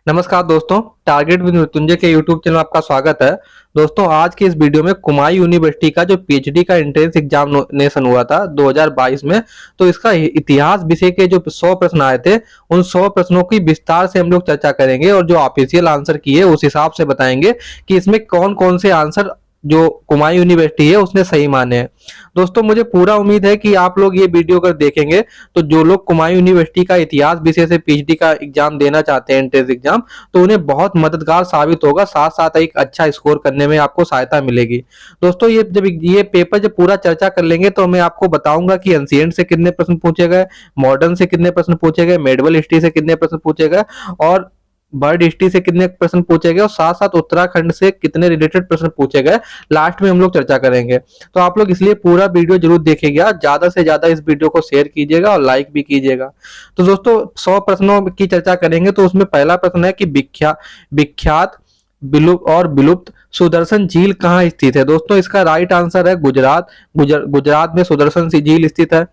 नमस्कार दोस्तों, target with Mrityunjay के यूट्यूब चैनल में आपका स्वागत है। दोस्तों, आज की इस वीडियो में कुमाऊं यूनिवर्सिटी का जो पीएचडी का एंट्रेंस एग्जामिनेशन हुआ था 2022 में, तो इसका इतिहास विषय के जो 100 प्रश्न आए थे, उन 100 प्रश्नों की विस्तार से हम लोग चर्चा करेंगे और जो ऑफिशियल आंसर किए उस हिसाब से बताएंगे कि इसमें कौन-कौन से आंसर जो कुमाऊं यूनिवर्सिटी है उसने सही माने हैं। दोस्तों, मुझे पूरा उम्मीद है कि आप लोग ये वीडियो अगर देखेंगे तो जो लोग कुमाऊं यूनिवर्सिटी का इतिहास विषय से पीएचडी का एग्जाम देना चाहते हैं, एंट्रेंस एग्जाम, तो उन्हें बहुत मददगार साबित होगा। साथ साथ एक अच्छा स्कोर करने में आपको सहायता मिलेगी। दोस्तों, ये जब ये पेपर जब पूरा चर्चा कर लेंगे तो मैं आपको बताऊंगा कि एंशिएंट से कितने प्रश्न पूछे गए, मॉडर्न से कितने प्रश्न पूछे गए, मेडिवल हिस्ट्री से कितने प्रश्न पूछे गए और वर्ल्ड हिस्ट्री से कितने प्रश्न पूछे गए और साथ साथ उत्तराखंड से कितने रिलेटेड प्रश्न पूछे गए, लास्ट में हम लोग चर्चा करेंगे। तो आप लोग इसलिए पूरा वीडियो जरूर देखिएगा, ज्यादा से ज्यादा इस वीडियो को शेयर कीजिएगा और लाइक भी कीजिएगा। तो दोस्तों, 100 प्रश्नों की चर्चा करेंगे तो उसमें पहला प्रश्न है कि विख्यात विलुप्त सुदर्शन झील कहाँ स्थित है। दोस्तों, इसका राइट आंसर है गुजरात में सुदर्शन झील स्थित है।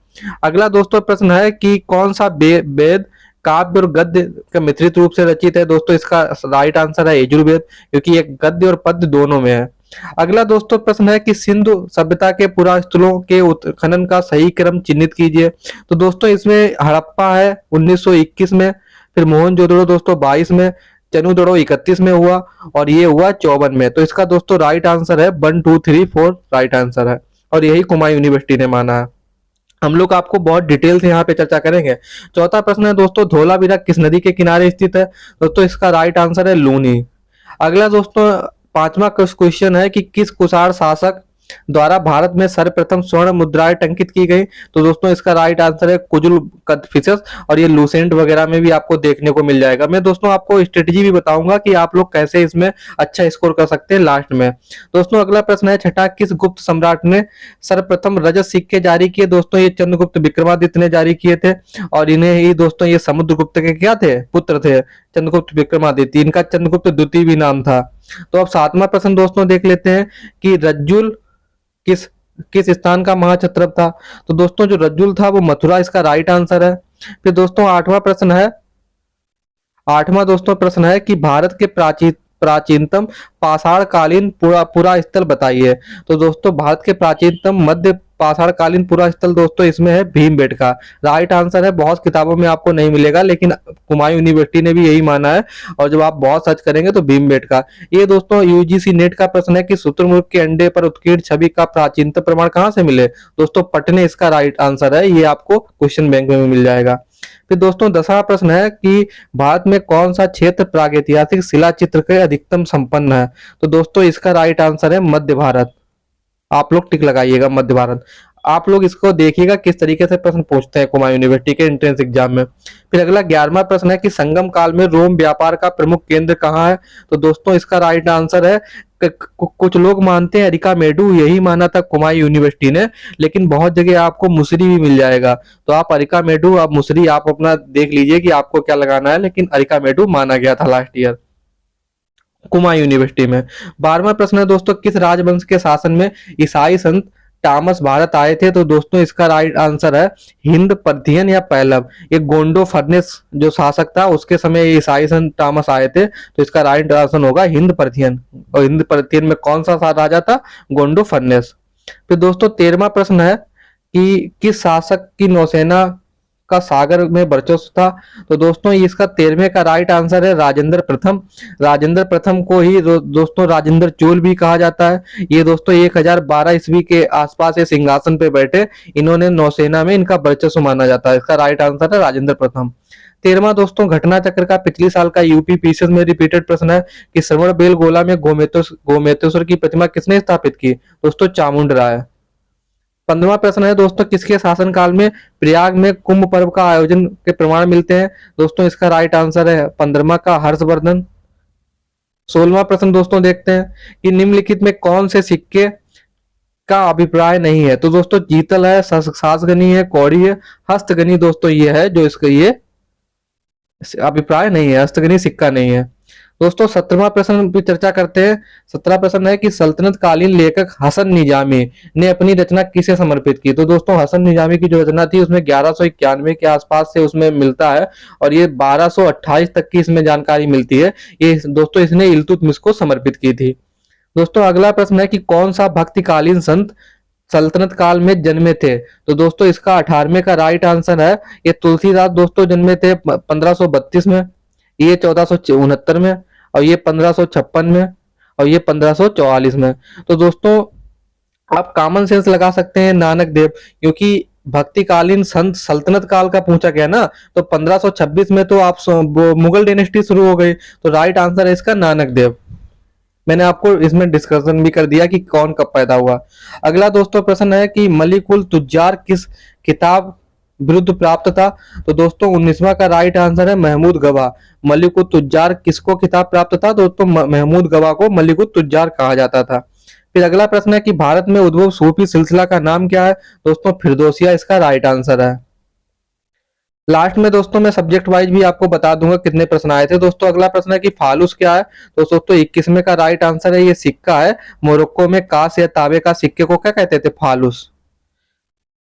अगला दोस्तों प्रश्न है कि कौन सा वेद काव्य और गद्य का मिश्रित रूप से रचित है। दोस्तों, इसका राइट आंसर है यजुर्वेद, क्योंकि ये गद्य और पद्य दोनों में है। अगला दोस्तों प्रश्न है कि सिंधु सभ्यता के पुरास्थलों के उत्खनन का सही क्रम चिन्हित कीजिए। तो दोस्तों, इसमें हड़प्पा है 1921 में, फिर मोहनजोदड़ो दोस्तों 22 में, चनुदड़ो 31 में हुआ और ये हुआ 54 में। तो इसका दोस्तों राइट आंसर है 1 2 3 4 राइट आंसर है और यही कुमाऊं यूनिवर्सिटी ने माना है। हम लोग आपको बहुत डिटेल से यहाँ पे चर्चा करेंगे। चौथा प्रश्न है दोस्तों, धौलावीरा किस नदी के किनारे स्थित है। दोस्तों, इसका राइट आंसर है लूनी। अगला दोस्तों पांचवा क्वेश्चन है कि किस कुषाण शासक द्वारा भारत में सर्वप्रथम स्वर्ण मुद्राएं टंकित की गई। तो दोस्तों, इसका राइट आंसर है कुजुल कदफिसस और ये लूसेंट वगैरह में भी आपको देखने को मिल जाएगा। मैं दोस्तों आपको स्ट्रेटेजी भी बताऊंगा कि आप लोग कैसे इसमें अच्छा स्कोर कर सकते हैं लास्ट में। दोस्तों, अगला प्रश्न है छठा, किस गुप्त सम्राट ने सर्वप्रथम रजत सिक्के जारी किए। दोस्तों, ये चंद्रगुप्त विक्रमादित्य ने जारी किए थे और इन्हें ही दोस्तों ये समुद्रगुप्त के क्या थे, पुत्र थे, चंद्रगुप्त विक्रमादित्य। इनका चंद्रगुप्त द्वितीय भी नाम था। तो अब सातवां प्रश्न दोस्तों देख लेते हैं कि रज्जुल किस किस स्थान का महाक्षत्रप था। तो दोस्तों, जो रज्जुल था वो मथुरा, इसका राइट आंसर है। फिर दोस्तों आठवां दोस्तों प्रश्न है कि भारत के प्राचीनतम पाषाण कालीन पुरा स्थल बताइए। तो दोस्तों, भारत के प्राचीनतम मध्य पाषाण कालीन पुरा स्थल दोस्तों इसमें है भीमबेटका। राइट आंसर है। बहुत किताबों में आपको नहीं मिलेगा, लेकिन कुमाऊं यूनिवर्सिटी ने भी यही माना है और जब आप बहुत सर्च करेंगे तो भीमबेटका। ये दोस्तों यूजीसी नेट का प्रश्न है कि शुतुरमुर्ग के अंडे पर उत्कीर्ण छवि का प्राचीनतम प्रमाण कहाँ से मिले। दोस्तों, पटने इसका राइट आंसर है। ये आपको क्वेश्चन बैंक में मिल जाएगा। फिर दोस्तों 10वां प्रश्न है कि भारत में कौन सा क्षेत्र प्रागैतिहासिक शिला चित्र के अधिकतम संपन्न है। तो दोस्तों, इसका राइट आंसर है मध्य भारत। आप लोग टिक लगाइएगा, मध्य भारत। आप लोग इसको देखिएगा किस तरीके से प्रश्न पूछते हैं कुमाऊं यूनिवर्सिटी के एंट्रेंस एग्जाम में। फिर अगला 11वां प्रश्न है कि संगम काल में रोम व्यापार का प्रमुख केंद्र कहाँ है। तो दोस्तों, इसका राइट आंसर है कुछ लोग मानते हैं अरिकामेडु, यही माना था कुमाऊं यूनिवर्सिटी ने, लेकिन बहुत जगह आपको मुसरी भी मिल जाएगा। तो आप अरिकामेडु, आप मुसरी, आप अपना देख लीजिए कि आपको क्या लगाना है, लेकिन अरिकामेडु माना गया था लास्ट ईयर कुमाऊं यूनिवर्सिटी में। 12वां प्रश्न है दोस्तों, किस राजवंश के शासन में ईसाई संत टॉमस भारत आए थे। तो दोस्तों, इसका राइट आंसर है हिंद पर्थियन या पहलव। ये गोंडो फर्नेस जो शासक था उसके समय ईसाई संत टॉमस आए थे, तो इसका राइट आंसर होगा हिंद पर्थियन। और हिंद पर्थियन में कौन सा राजा था, गोंडो फर्नेस। फिर दोस्तों 13वां प्रश्न है कि किस शासक की नौसेना का सागर में वर्चस्व था। तो दोस्तों, इसका 13वें का राइट आंसर है राजेंद्र प्रथम। राजेंद्र प्रथम को ही दोस्तों राजेंद्र चोल भी कहा जाता है। ये दोस्तों 1012 ईस्वी के आसपास ये सिंहासन पे बैठे, इन्होंने नौसेना में इनका वर्चस्व माना जाता है। इसका राइट आंसर है राजेंद्र प्रथम। 13वां दोस्तों घटना चक्र का पिछले साल का यूपी पीसीएस में रिपीटेड प्रश्न है कि श्रवण बेलगोला में गोमेतेश्वर की प्रतिमा किसने स्थापित की। दोस्तों, चामुंड राय। 15वां प्रश्न है दोस्तों, किसके शासनकाल में प्रयाग में कुंभ पर्व का आयोजन के प्रमाण मिलते हैं। दोस्तों, इसका राइट आंसर है 15वां का हर्षवर्धन। 16वां प्रश्न दोस्तों देखते हैं कि निम्नलिखित में कौन से सिक्के का अभिप्राय नहीं है। तो दोस्तों, जीतल है, सासगनी है, कौड़ी है, हस्तगनी दोस्तों ये है जो इसका ये अभिप्राय नहीं है, हस्तगनी सिक्का नहीं है। दोस्तों 17वां प्रश्न पे चर्चा करते हैं। 17वां प्रश्न है कि सल्तनत कालीन लेखक हसन निजामी ने अपनी रचना किसे समर्पित की। तो दोस्तों हसन निजामी की जो रचना थी उसमें 1191 के आसपास से उसमें मिलता है और ये 1228 तक की इसमें जानकारी मिलती है। ये दोस्तों इसने इल्तुतमिश को समर्पित की थी। दोस्तों अगला प्रश्न है कि कौन सा भक्तिकालीन संत सल्तनत काल में जन्मे थे। तो दोस्तों इसका 18वें का राइट आंसर है। ये तुलसीदास दोस्तों जन्मे थे 1532 में, ये 1469 में, और ये 1556 में, और ये 1544 में। तो दोस्तों आप कॉमन सेंस लगा सकते हैं नानक देव, क्योंकि भक्तिकालीन संत सल्तनत काल का पूछा गया ना, तो 1526 में तो आप वो मुगल डायनेस्टी शुरू हो गई। तो राइट आंसर है इसका नानक देव। मैंने आपको इसमें डिस्कशन भी कर दिया कि कौन कब पैदा हुआ। अगला दोस्तों प्रश्न है कि मलिकुल तुज्जार किस किताब विरुद्ध प्राप्त था। तो दोस्तों 19वां का राइट आंसर है महमूद गवाह। मलिकुल तुज्जार किसको खिताब प्राप्त था। दोस्तों महमूद गवाह को मलिकुल तुज्जार कहा जाता था। फिर अगला प्रश्न है कि भारत में उद्भव सूफी सिलसिला का नाम क्या है। दोस्तों फिरदौसिया इसका राइट आंसर है। लास्ट में दोस्तों मैं सब्जेक्ट वाइज भी आपको बता दूंगा कितने प्रश्न आए थे। दोस्तों अगला प्रश्न है कि फालूस क्या है। तो दोस्तों 21वें का राइट आंसर है ये सिक्का है। मोरक्को में कांस या तांबे का सिक्के को क्या कहते थे, फालूस।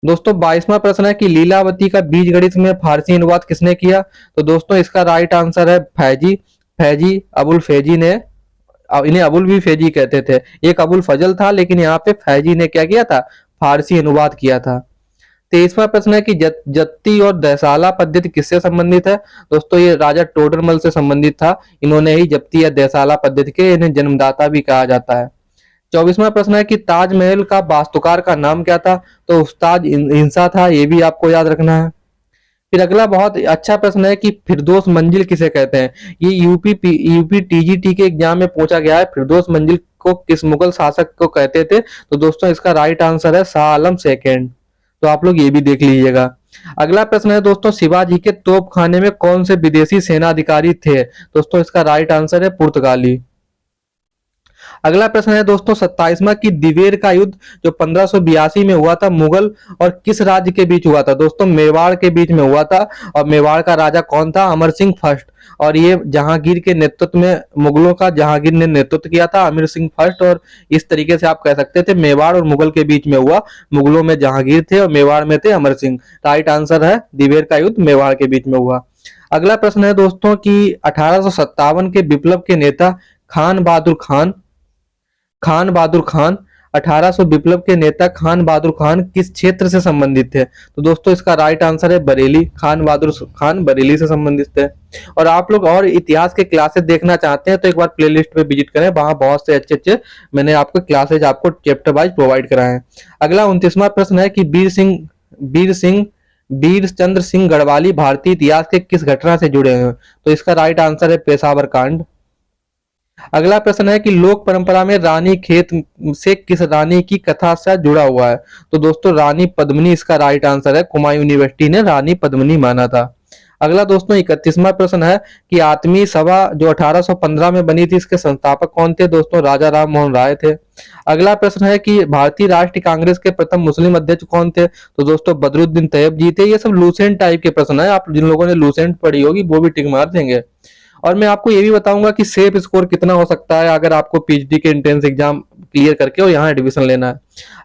दोस्तों 22वां प्रश्न है कि लीलावती का बीज गणित में फारसी अनुवाद किसने किया। तो दोस्तों इसका राइट आंसर है फैजी। फैजी अबुल फैजी ने, इन्हें अबुल भी फैजी कहते थे। एक अबुल फजल था लेकिन यहाँ पे फैजी ने क्या किया था, फारसी अनुवाद किया था। 23वां प्रश्न है कि जत्ती और दहसाला पद्धति किससे संबंधित है। दोस्तों ये राजा टोडरमल से संबंधित था। इन्होंने ही जप्ती या दहसाला पद्धति के इन्हें जन्मदाता भी कहा जाता है। 24वां प्रश्न है कि ताजमहल का वास्तुकार का नाम क्या था। तो उस्ताद इंसा था, ये भी आपको याद रखना है। फिर अगला बहुत अच्छा प्रश्न है कि फिरदौस मंजिल किसे कहते हैं। ये यूपी टीजीटी के एग्जाम में पूछा गया है। फिरदौस मंजिल को किस मुगल शासक को कहते थे। तो दोस्तों इसका राइट आंसर है शाह आलम सेकेंड। तो आप लोग ये भी देख लीजिएगा। अगला प्रश्न है दोस्तों शिवाजी के तोपखाने में कौन से विदेशी सेनाधिकारी थे। दोस्तों इसका राइट आंसर है पुर्तगाली। अगला प्रश्न है दोस्तों 27वां की दिवेर का युद्ध जो 1582 में हुआ था, मुगल और किस राज्य के बीच हुआ था। दोस्तों मेवाड़ के बीच में हुआ था। और मेवाड़ का राजा कौन था, अमर सिंह फर्स्ट। और ये जहांगीर के नेतृत्व में, मुगलों का जहांगीर ने नेतृत्व किया था, अमीर सिंह फर्स्ट। और इस तरीके से आप कह सकते थे मेवाड़ और मुगल के बीच में हुआ। मुगलों में जहांगीर थे और मेवाड़ में थे अमर सिंह। राइट आंसर है दिवेर का युद्ध मेवाड़ के बीच में हुआ। अगला प्रश्न है दोस्तों कि 1857 के विप्लव के नेता खान बहादुर खान, खान बहादुर खान 1800 विप्लव के नेता खान बहादुर खान किस क्षेत्र से संबंधित थे। तो दोस्तों इसका राइट आंसर है बरेली। खान बहादुर खान बरेली से संबंधित थे। और आप लोग और इतिहास के क्लासेस देखना चाहते हैं तो एक बार प्लेलिस्ट पे विजिट करें, वहां बहुत से अच्छे अच्छे मैंने आपको क्लासेज आपको चैप्टर वाइज प्रोवाइड कराए हैं। अगला 29वां प्रश्न है कि वीर चंद्र सिंह गढ़वाली भारतीय इतिहास के किस घटना से जुड़े हैं। तो इसका राइट आंसर है पेशावर कांड। अगला प्रश्न है कि लोक परंपरा में रानी खेत से किस रानी की कथा से जुड़ा हुआ है। तो दोस्तों रानी पद्मिनी इसका राइट आंसर है। कुमायूं यूनिवर्सिटी ने रानी पद्मिनी माना था। अगला दोस्तों 31वां प्रश्न है कि आत्मीय सभा जो 1815 में बनी थी, इसके संस्थापक कौन थे। दोस्तों राजा राम मोहन राय थे। अगला प्रश्न है कि भारतीय राष्ट्रीय कांग्रेस के प्रथम मुस्लिम अध्यक्ष कौन थे। तो दोस्तों बदरुद्दीन तैयब जी थे। ये सब लूसेंट टाइप के प्रश्न है, आप जिन लोगों ने लूसेंट पढ़ी होगी वो भी टिक मार देंगे। और मैं आपको ये भी बताऊंगा कि सेफ स्कोर कितना हो सकता है अगर आपको पीएचडी के एंट्रेंस एग्जाम क्लियर करके और यहाँ एडमिशन लेना है।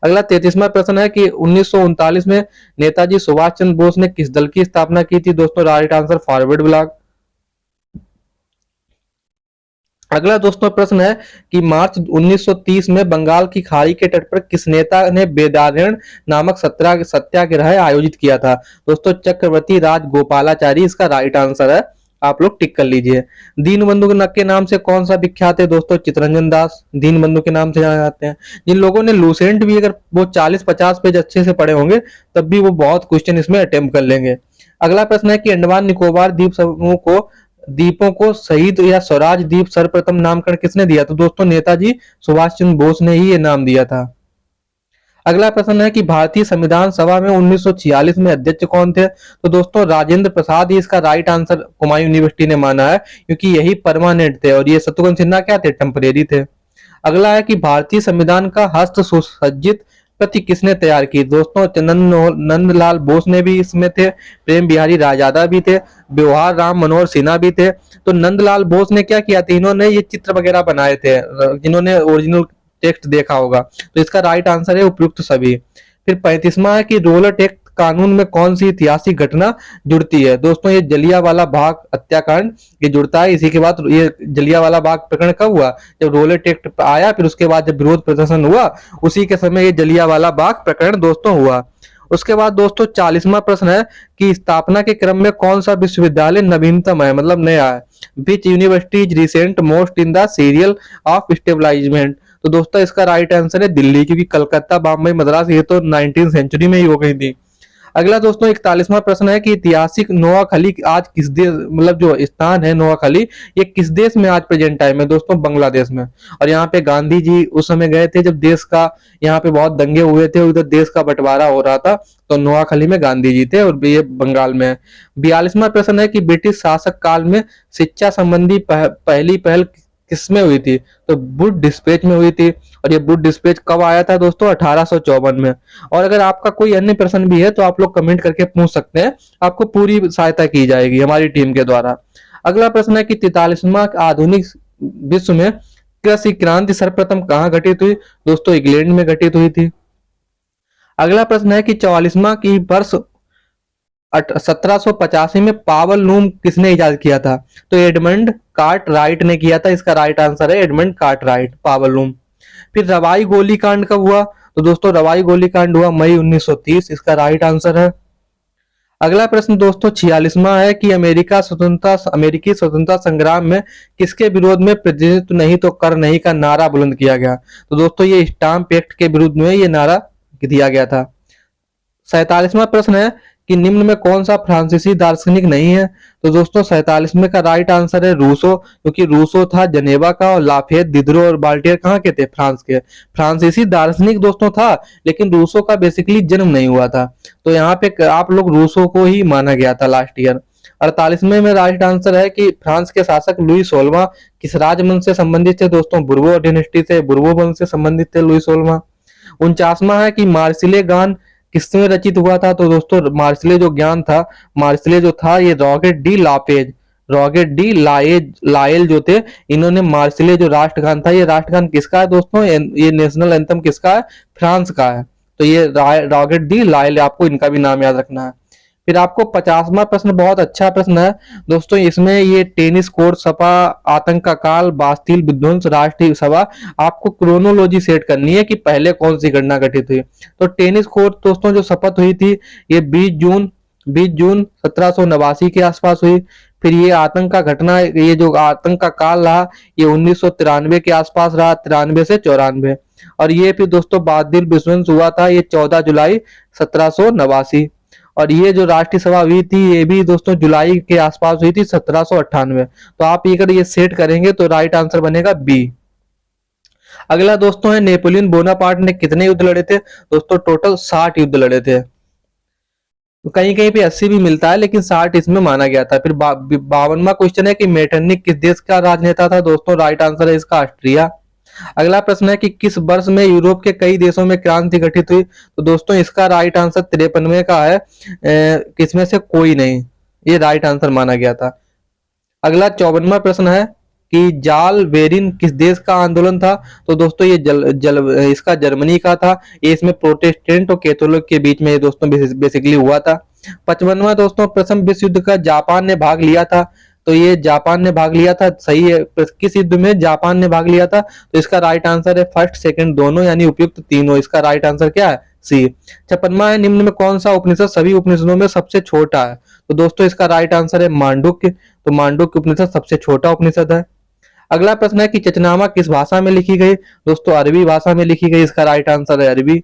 अगला 33वां प्रश्न है कि 1939 में नेताजी सुभाष चंद्र बोस ने किस दल की स्थापना की थी। दोस्तों राइट आंसर फॉरवर्ड ब्लॉक। अगला दोस्तों प्रश्न है कि मार्च 1930 में बंगाल की खाड़ी के तट पर किस नेता ने वेदारण्य नामक सत्याग्रह आयोजित किया था। दोस्तों चक्रवर्ती राजगोपालाचारी इसका राइट आंसर है। आप लोग टिक कर लीजिए। दीनबंधु के नाम से कौन सा विख्यात है। दोस्तों चित्तरंजन दास दीनबंधु के नाम से जाने जाते हैं। जिन लोगों ने लूसेंट भी अगर वो 40-50 पेज अच्छे से पढ़े होंगे तब भी वो बहुत क्वेश्चन इसमें अटेम्प्ट कर लेंगे। अगला प्रश्न है कि अंडमान निकोबार द्वीप समूह को द्वीपों को शहीद या स्वराज द्वीप सर्वप्रथम नामकरण किसने दिया। तो दोस्तों नेताजी सुभाष चंद्र बोस ने ही ये नाम दिया था। अगला प्रश्न है कि भारतीय संविधान सभा में 1946 में अध्यक्ष कौन थे। तो दोस्तों राजेंद्र प्रसाद ही इसका राइट आंसर कुमायूं यूनिवर्सिटी ने माना है, क्योंकि यही परमानेंट थे और ये शत्रुघ्न सिन्हा क्या थे, टेम्परेरी थे। अगला है कि भारतीय संविधान का हस्त सुसज्जित उत्पत्ति किसने तैयार की? दोस्तों नंदलाल बोस ने भी इसमें थे, प्रेम बिहारी राजादा भी थे, व्यवहार राम मनोहर सिन्हा भी थे। तो नंदलाल बोस ने क्या किया था, इन्होंने ये चित्र वगैरह बनाए थे, जिन्होंने ओरिजिनल टेक्स्ट देखा होगा। तो इसका राइट आंसर है उपयुक्त सभी। फिर 35वां है कि रोलर एक्ट कानून में कौन सी ऐतिहासिक घटना जुड़ती है? दोस्तों ये जलियांवाला बाग हत्याकांड ये जुड़ता है। इसी के बाद ये जलियांवाला बाग प्रकरण कब हुआ? जब रोलर एक्ट आया, फिर उसके बाद जब विरोध प्रदर्शन हुआ, उसी के समय ये जलियांवाला बाग प्रकरण दोस्तों हुआ। उसके बाद दोस्तों 40वां प्रश्न है कि स्थापना के क्रम में कौन सा विश्वविद्यालय नवीनतम है, मतलब नया है? Which university is recent most in the serial of establishment? तो दोस्तों इसका राइट आंसर है दिल्ली, क्योंकि कलकत्ता, बॉम्बे, मद्रास ये तो 19th सेंचुरी में ही हो गई थी। अगला दोस्तों 41वां प्रश्न है कि ऐतिहासिक नोआखली आज किस देश, मतलब जो स्थान है नोआखली, ये किस देश में आज प्रेजेंट टाइम में? दोस्तों बांग्लादेश में। और यहाँ पे गांधी जी उस समय गए थे जब देश का, यहाँ पे बहुत दंगे हुए थे, उधर देश का बंटवारा हो रहा था, तो नोआखली में गांधी जी थे, और ये बंगाल में है। 42वां प्रश्न है कि ब्रिटिश शासक काल में शिक्षा संबंधी पहली पहल किसमें हुई थी? तो वुड डिस्पैच में हुई थी। और ये वुड डिस्पैच कब आया था दोस्तों? 1854 में। और अगर आपका कोई अन्य प्रश्न भी है तो आप लोग कमेंट करके पूछ सकते हैं, आपको पूरी सहायता की जाएगी हमारी टीम के द्वारा। अगला प्रश्न है कि 43वां आधुनिक विश्व में कृषि क्रांति सर्वप्रथम कहाँ घटित हुई? दोस्तों इंग्लैंड में घटित हुई थी। अगला प्रश्न है कि 44वां की वर्ष 1785 में पावर लूम किसने इजाद किया था? तो एडमंड कार्ट राइट ने किया था। इसका राइट आंसर है Edmund cart right, power loom. फिर रवाई गोलीकांड कब हुआ? तो दोस्तों रवाई गोलीकांड हुआ मई 1930, इसका राइट आंसर है। अगला प्रश्न दोस्तों 46वां है कि अमेरिकी स्वतंत्रता संग्राम में किसके विरोध में प्रतिनिधित्व नहीं तो कर नहीं का नारा बुलंद किया गया? तो दोस्तों ये स्टाम्प एक्ट के विरुद्ध में ये नारा दिया गया था। 47वां प्रश्न है कि निम्न में कौन सा फ्रांसीसी दार्शनिक नहीं है? तो दोस्तों 47वें का राइट आंसर है रूसो, क्योंकि रूसो था जनेवा का, और लाफेत, दिदरो और बाल्टियर कहाँ के थे? फ्रांस के। फ्रांसीसी दार्शनिक दोस्तों था, लेकिन रूसो का बेसिकली जन्म नहीं हुआ था, तो यहाँ पे आप लोग रूसो को ही माना गया था लास्ट ईयर। 48वें में राइट आंसर है कि फ्रांस के शासक लुई 16वां किस राजवंश से संबंधित थे? दोस्तों बुर्बो डिनेस्टी से, बुर्बो वंश से संबंधित थे लुई 16वां। 49वां है कि मार्सिले गान किसमें रचित हुआ था? तो दोस्तों मार्सिले जो ज्ञान था, मार्सिले जो था ये रॉगेट डी लाएज लायल जो थे, इन्होंने मार्सिले जो राष्ट्रगान था, ये राष्ट्रगान किसका है दोस्तों? ये नेशनल एंथम किसका है? फ्रांस का है। तो ये रॉगेट डी लायल, आपको इनका भी नाम याद रखना है। फिर आपको 50वां प्रश्न बहुत अच्छा प्रश्न है दोस्तों, इसमें ये टेनिस कोर्ट, सपा, आतंक का काल, बास्तील विध्वंस, राष्ट्रीय सभा, आपको क्रोनोलॉजी सेट करनी है कि पहले कौन सी घटना घटित हुई। तो टेनिस कोर्ट दोस्तों जो शपथ हुई थी ये 20 जून 1789 के आसपास हुई। फिर ये आतंक का घटना, ये जो आतंक का काल रहा, ये 1993 के आसपास रहा, 93 से 94। और ये फिर दोस्तों बास्तील विध्वंस हुआ था, ये 14 जुलाई 1789। और ये जो राष्ट्रीय सभा हुई थी ये भी दोस्तों जुलाई के आसपास हुई थी, 1798। तो आप अगर ये सेट करेंगे तो राइट आंसर बनेगा बी। अगला दोस्तों है नेपोलियन बोनापार्ट ने कितने युद्ध लड़े थे? दोस्तों टोटल 60 युद्ध लड़े थे। तो कहीं कहीं पे 80 भी मिलता है, लेकिन 60 इसमें माना गया था। फिर 52वां क्वेश्चन है कि मेटरनिक किस देश का राजनेता था? दोस्तों राइट आंसर है इसका ऑस्ट्रिया। अगला प्रश्न है कि किस वर्ष में यूरोप के कई देशों में क्रांति घटित हुई? तो दोस्तों इसका राइट आंसर 53वें का है, किसमें से कोई नहीं, ये राइट आंसर माना गया था। अगला 54वां प्रश्न है कि जाल वेरिन किस देश का आंदोलन था? तो दोस्तों ये इसका जर्मनी का था। ये इसमें प्रोटेस्टेंट और कैथोलिक के बीच में ये दोस्तों बेसिकली हुआ था। 55वां दोस्तों प्रथम विश्व युद्ध का जापान ने भाग लिया था? तो ये जापान ने भाग लिया था, सही है। किस युद्ध में जापान ने भाग लिया था? तो इसका राइट आंसर है फर्स्ट सेकंड दोनों, यानी उपयुक्त तीनों। इसका राइट आंसर क्या है? सी। 56वां है निम्न में कौन सा उपनिषद सभी उपनिषदों में सबसे छोटा है? तो दोस्तों इसका राइट आंसर है मांडुक्य। तो मांडुक्य उपनिषद सबसे छोटा उपनिषद है। अगला प्रश्न है कि चचनामा किस भाषा में लिखी गई? दोस्तों अरबी भाषा में लिखी गई, इसका राइट आंसर है अरबी।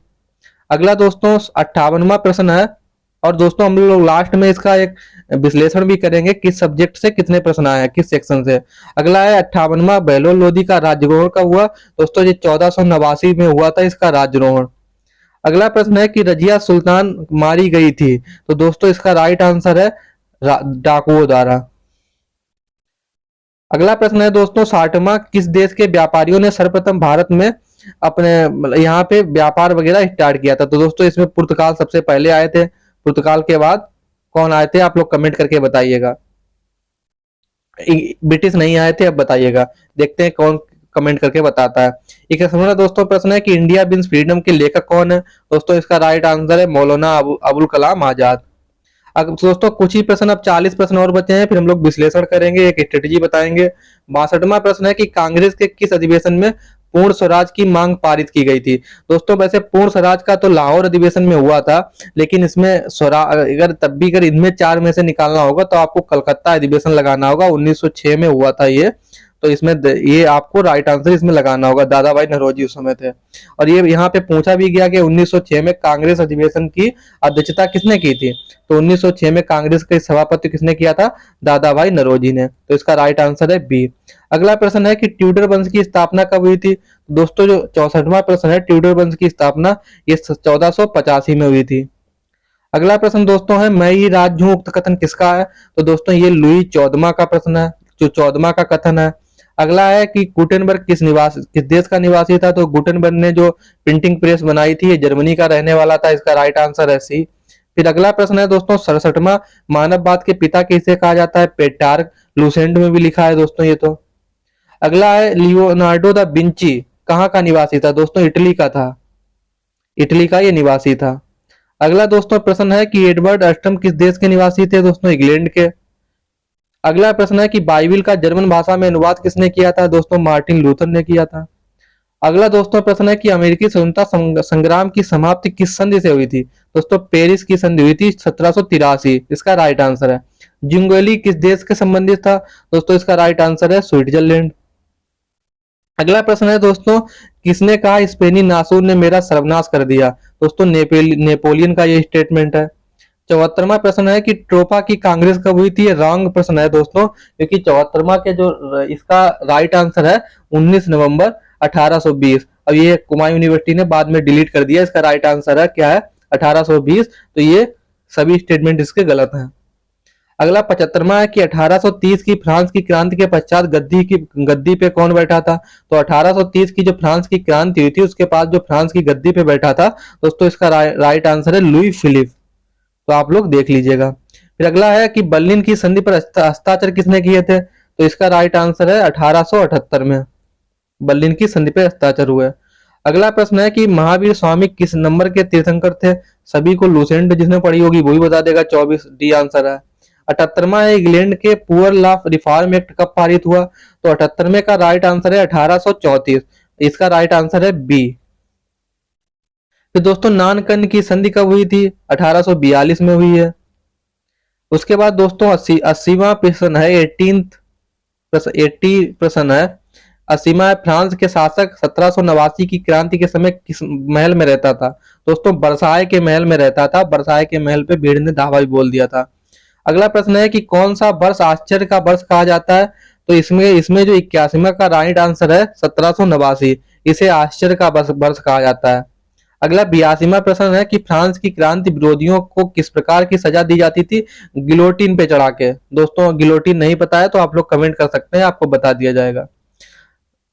अगला दोस्तों 58वां प्रश्न है, और दोस्तों हम लोग लास्ट में इसका एक विश्लेषण भी करेंगे, किस सब्जेक्ट से कितने प्रश्न आए हैं, किस सेक्शन से। अगला है 58वां बहलोल लोधी का राज्यरोहण कब हुआ? दोस्तों ये 1489 में हुआ था इसका राज्यरोहण। अगला प्रश्न है कि रजिया सुल्तान मारी गई थी? तो दोस्तों इसका राइट आंसर है डाकुओं द्वारा। अगला प्रश्न है दोस्तों 60वां किस देश के व्यापारियों ने सर्वप्रथम भारत में अपने मतलब यहाँ पे व्यापार वगैरह स्टार्ट किया था। तो दोस्तों इसमें पुर्तगाल सबसे पहले आए थे। पुर्तगाल के बाद कौन आए थे, आप लोग कमेंट करके बताइएगा। ब्रिटिश नहीं आए थे, अब बताइएगा। देखते हैं कौन कमेंट करके बताता है। एक हमारा दोस्तों प्रश्न है कि इंडिया विंस फ्रीडम के लेखक कौन है। दोस्तों इसका राइट आंसर है मौलाना अबुल कलाम आजाद। अब दोस्तों कुछ ही प्रश्न, अब 40 प्रश्न और बचे हैं, फिर हम लोग विश्लेषण करेंगे, एक स्ट्रेटेजी बताएंगे। 62वां प्रश्न है कि कांग्रेस के किस अधिवेशन में पूर्ण स्वराज की मांग पारित की गई थी। दोस्तों वैसे पूर्ण स्वराज का तो लाहौर अधिवेशन में हुआ था, लेकिन इसमें स्वराज अगर तब भी अगर इनमें चार में से निकालना होगा तो आपको कलकत्ता अधिवेशन लगाना होगा, 1906 में हुआ था ये। तो इसमें ये आपको राइट आंसर इसमें लगाना होगा, दादा भाई नौरोजी उस समय थे। और ये यहाँ पे पूछा भी गया कि 1906 में कांग्रेस अधिवेशन की अध्यक्षता किसने की थी। तो 1906 में कांग्रेस के सभापति किसने किया था, दादा भाई नौरोजी ने। तो इसका राइट आंसर है बी। अगला प्रश्न है कि ट्यूडर वंश की स्थापना कब हुई थी। दोस्तों जो 64वां प्रश्न है, ट्यूडर वंश की स्थापना ये 1485 में हुई थी। अगला प्रश्न दोस्तों है मैं ही राज हूं उक्त कथन किसका है। तो दोस्तों ये लुई 14वां का प्रश्न है, जो 14वां का कथन है। अगला है कि गुटेनबर्ग किस देश का निवासी था। तो गुटेनबर्ग ने जो प्रिंटिंग प्रेस बनाई थी ये जर्मनी का रहने वाला था। इसका राइट आंसर है सी। फिर अगला प्रश्न है दोस्तों 67वां, मानववाद के पिता किसे कहा जाता है। पेट्रार्क, लूसेंट में भी लिखा है दोस्तों ये तो। अगला है लियोनार्डो दा विंची कहाँ का निवासी था। दोस्तों इटली का था, इटली का ये निवासी था। अगला दोस्तों प्रश्न है कि एडवर्ड अष्टम किस देश के निवासी थे। दोस्तों इंग्लैंड के। अगला प्रश्न है कि बाइबिल का जर्मन भाषा में अनुवाद किसने किया था। दोस्तों मार्टिन लूथर ने किया था। अगला दोस्तों प्रश्न है कि अमेरिकी स्वतंत्रता संग्राम की समाप्ति किस संधि से हुई थी। दोस्तों पेरिस की संधि हुई थी 1783। इसका राइट आंसर है। जिंगोली किस देश के संबंधित था। दोस्तों इसका राइट आंसर है स्विट्जरलैंड। अगला प्रश्न है दोस्तों किसने कहा स्पेनी नासूर ने मेरा सर्वनाश कर दिया। दोस्तों नेपोलियन का ये स्टेटमेंट है। 74वां प्रश्न है कि ट्रोपा की कांग्रेस कब हुई थी। ये रॉन्ग प्रश्न है दोस्तों, क्योंकि 74वां के जो इसका राइट आंसर है 19 नवंबर 1820। अब ये कुमायूं यूनिवर्सिटी ने बाद में डिलीट कर दिया। इसका राइट आंसर है क्या है 1820। तो ये सभी स्टेटमेंट इसके गलत हैं। अगला 75वां है कि 1830 की फ्रांस की क्रांति के पश्चात गद्दी पे कौन बैठा था। तो 1830 की जो फ्रांस की क्रांति हुई थी उसके बाद जो फ्रांस की गद्दी पे बैठा था दोस्तों इसका राइट आंसर है लुई फिलिप। तो आप लोग देख लीजिएगा। फिर अगला है कि बर्लिन की संधि पर हस्ताक्षर किसने किए थे। तो इसका राइट आंसर है 1878 में बर्लिन की संधि पर हस्ताक्षर हुए। अगला प्रश्न है कि महावीर स्वामी किस नंबर के तीर्थंकर थे। सभी को लूसेंट जिसने पढ़ी होगी वही बता देगा, 24 डी आंसर है। 78वां है इंग्लैंड के पुअर लॉ रिफॉर्म एक्ट कब पारित हुआ। तो 78वें का राइट आंसर है 1834। इसका राइट आंसर है बी। फिर दोस्तों नानकन की संधि कब हुई थी। 1842 में हुई है। उसके बाद दोस्तों 80वां प्रश्न है 80 प्रश्न है। 80वां है फ्रांस के शासक 1789 की क्रांति के समय किस महल में रहता था। दोस्तों बरसाए के महल में रहता था। बरसाए के महल पे भीड़ ने धावा भी बोल दिया था। अगला प्रश्न है कि कौन सा वर्ष आश्चर्य का वर्ष कहा जाता है। तो इसमें इसमें जो 81वां का राइट आंसर है 1789। इसे आश्चर्य का वर्ष कहा जाता है। अगला 82वां प्रश्न है कि फ्रांस की क्रांति विरोधियों को किस प्रकार की सजा दी जाती थी। गिलोटिन पे चढ़ा के। दोस्तों गिलोटिन नहीं पता है तो आप लोग कमेंट कर सकते हैं, आपको बता दिया जाएगा।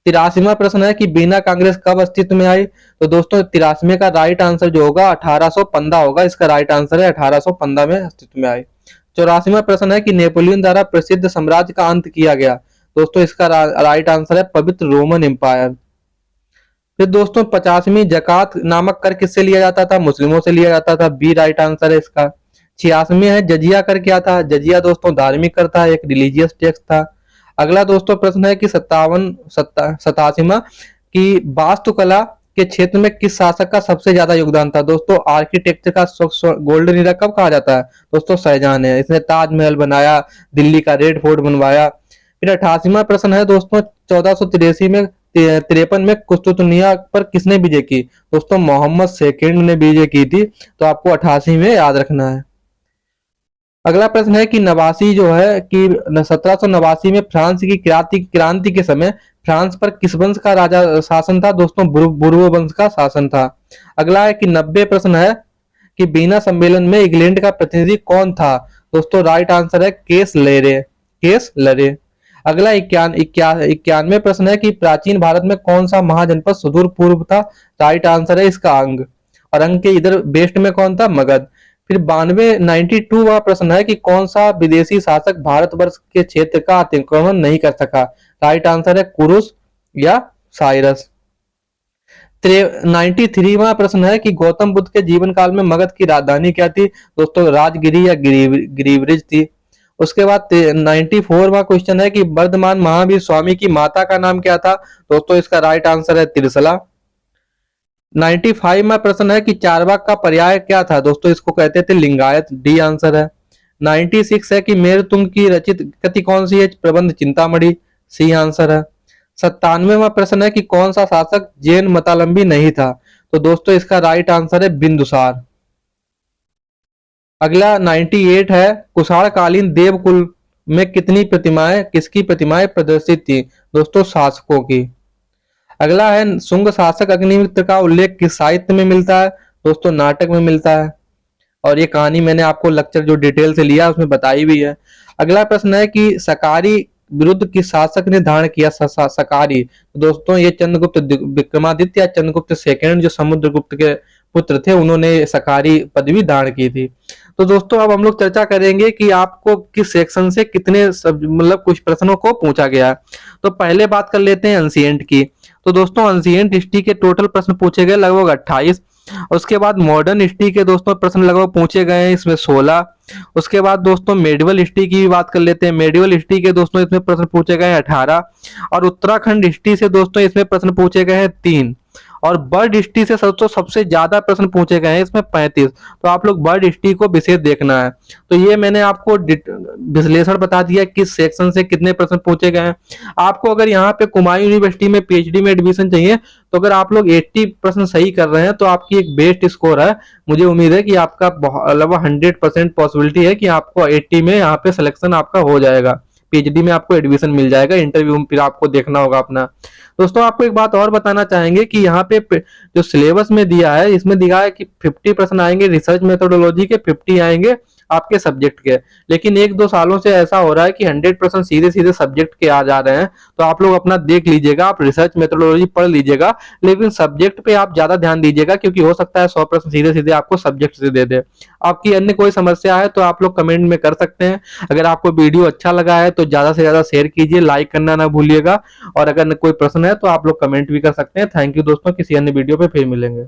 83वां प्रश्न है कि बीना कांग्रेस कब अस्तित्व में आई। तो दोस्तों 83वें का राइट आंसर जो होगा 1815 होगा। इसका राइट आंसर है 1815 में अस्तित्व में आई। 84वां प्रश्न है कि नेपोलियन द्वारा प्रसिद्ध साम्राज्य का अंत किया गया। दोस्तों इसका राइट आंसर है पवित्र रोमन एम्पायर। फिर दोस्तों 50वीं जकात नामक कर किससे लिया जाता था। मुस्लिमों से लिया जाता था। बी राइट आंसर है इसका। 86वीं है जजिया कर क्या था। जजिया दोस्तों धार्मिक कर था, एक रिलीजियस टैक्स था। अगला दोस्तों प्रश्न है कि 87वां की वास्तुकला के क्षेत्र में किस शासक का सबसे ज्यादा योगदान था। दोस्तों आर्किटेक्चर का गोल्डन ईरा कब कहा जाता है। दोस्तों शाहजहां है, इसने ताजमहल बनाया, दिल्ली का रेड फोर्ट बनवाया। फिर 88वां प्रश्न है दोस्तों 1483 में 53 में कुस्तुतनिया पर किसने विजय की। दोस्तों मोहम्मद सेकंड ने विजय की थी। तो आपको 88 में याद रखना है। अगला प्रश्न है कि नवासी जो है कि 1789 में फ्रांस की क्रांति के समय फ्रांस पर किस वंश का राजा शासन था। दोस्तों बुर्बो वंश का शासन था। अगला है कि 90 प्रश्न है कि बीना सम्मेलन में इंग्लैंड का प्रतिनिधि कौन था। दोस्तों राइट आंसर है केस लरे। अगला 91 प्रश्न है कि प्राचीन भारत में कौन सा महाजनपद सुदूर पूर्व था? राइट आंसर है इसका अंग। और अंग के इधर वेस्ट में कौन था? मगध। फिर 92वां प्रश्न है कि कौन सा विदेशी शासक भारतवर्ष के क्षेत्र का अतिक्रमण नहीं कर सका? राइट आंसर है कुरुश या साइरस। 93वां प्रश्न है कि गौतम बुद्ध के जीवन काल में मगध की राजधानी क्या थी? दोस्तों राजगिरी या गिरिब्रिज थी। उसके बाद 94वां क्वेश्चन है कि वर्धमान महावीर स्वामी की माता का नाम क्या था? दोस्तों इसका राइट आंसर है त्रिशला। 95वां प्रश्न है कि चारवाक का पर्याय क्या था? दोस्तों इसको कहते थे लिंगायत। डी आंसर है। 96 है कि मेरुतुंग की रचित कृति कौन सी है? प्रबंध चिंतामणि। सी आंसर है। 97वां प्रश्न है कि कौन सा शासक जैन मतावलंबी नहीं था? तो दोस्तों इसका राइट आंसर है बिंदुसार। अगला 98 है कुषाण कालीन देवकुल में किसकी प्रतिमाएं प्रदर्शित थी? दोस्तों शासकों की। अगला है शुंग शासक अग्निमित्र का उल्लेख किस साहित्य में मिलता है? दोस्तों नाटक में मिलता है। और ये कहानी मैंने आपको लेक्चर जो डिटेल से लिया उसमें बताई भी है। अगला प्रश्न है कि सकारी विरुद्ध किस शासक ने धारण किया सकारी? दोस्तों ये चंद्रगुप्त विक्रमादित्य या चंद्रगुप्त सेकंड जो समुद्रगुप्त के पुत्र थे उन्होंने सकारी पदवी धारण की थी। तो दोस्तों अब हम लोग चर्चा करेंगे कि आपको किस सेक्शन से कितने मतलब कुछ प्रश्नों को पूछा गया है। तो पहले बात कर लेते हैं एंशिएंट की। तो दोस्तों एंशिएंट हिस्ट्री के टोटल प्रश्न पूछे गए लगभग 28। उसके बाद मॉडर्न हिस्ट्री के दोस्तों प्रश्न लगभग पूछे गए हैं इसमें 16। उसके बाद दोस्तों मेडिवल हिस्ट्री की भी बात कर लेते हैं। मेडिवल हिस्ट्री के दोस्तों इसमें प्रश्न पूछे गए हैं 18। और उत्तराखंड हिस्ट्री से दोस्तों इसमें प्रश्न पूछे गए हैं 3। और बर्ड हिस्ट्री से सबसे ज्यादा प्रश्न पूछे गए हैं इसमें 35। तो आप लोग बर्ड हिस्ट्री को विशेष देखना है। तो ये मैंने आपको विश्लेषण बता दिया किस सेक्शन से कितने प्रश्न पूछे गए हैं। आपको अगर यहाँ पे कुमायूं यूनिवर्सिटी में पीएचडी में एडमिशन चाहिए तो अगर आप लोग 80 प्रश्न सही कर रहे हैं तो आपकी एक बेस्ट स्कोर है। मुझे उम्मीद है कि आपका लगभग 100% पॉसिबिलिटी है कि आपको 80 में यहाँ पे सिलेक्शन आपका हो जाएगा। पीएचडी में आपको एडमिशन मिल जाएगा। इंटरव्यू में फिर आपको देखना होगा अपना। दोस्तों आपको एक बात और बताना चाहेंगे कि यहाँ पे जो सिलेबस में दिया है इसमें दिखा है कि 50 प्रश्न आएंगे रिसर्च मेथोडोलॉजी के, 50 आएंगे आपके सब्जेक्ट के। लेकिन 1-2 सालों से ऐसा हो रहा है कि 100% सीधे सीधे सब्जेक्ट के आ जा रहे हैं। तो आप लोग अपना देख लीजिएगा, आप रिसर्च मेथोडोलॉजी पढ़ लीजिएगा लेकिन सब्जेक्ट पे आप ज्यादा ध्यान दीजिएगा क्योंकि हो सकता है 100 प्रश्न सीधे सीधे आपको सब्जेक्ट से दे दे। आपकी अन्य कोई समस्या है तो आप लोग कमेंट में कर सकते हैं। अगर आपको वीडियो अच्छा लगा है तो ज्यादा से ज्यादा शेयर कीजिए, लाइक करना ना भूलिएगा। और अगर कोई प्रश्न है तो आप लोग कमेंट भी कर सकते हैं। थैंक यू दोस्तों, किसी अन्य वीडियो पे फिर मिलेंगे।